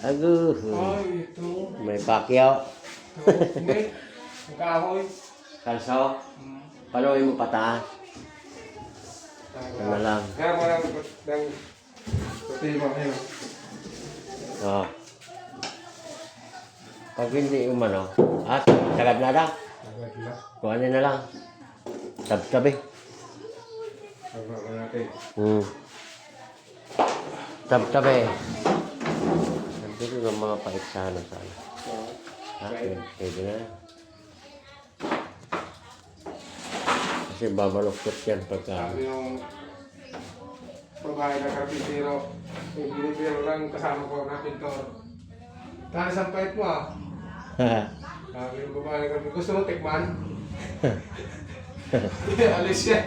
Aguh. Ay, ito. May pakyaw. Ito. Hindi. Ang kahoy. Kalso. Paluin mo pataas. Ano lang. Kaya mo lang ng puti mo ngayon. Oo. Pag hindi umano, sagad na lang. Agad na. Kung ano na lang. Tabi-tabi. Agad na natin. Tabi-tabi. Nandito ng mga pait sana. Pwede na. Kasi babaloktot yan pagka... Sabi yung babae na karpintero, yung binibiro lang kasama ko na pintor. Tanas ang pait mo ah. Sabi yung babae na karpintero, gusto mo tikman? Alis siya.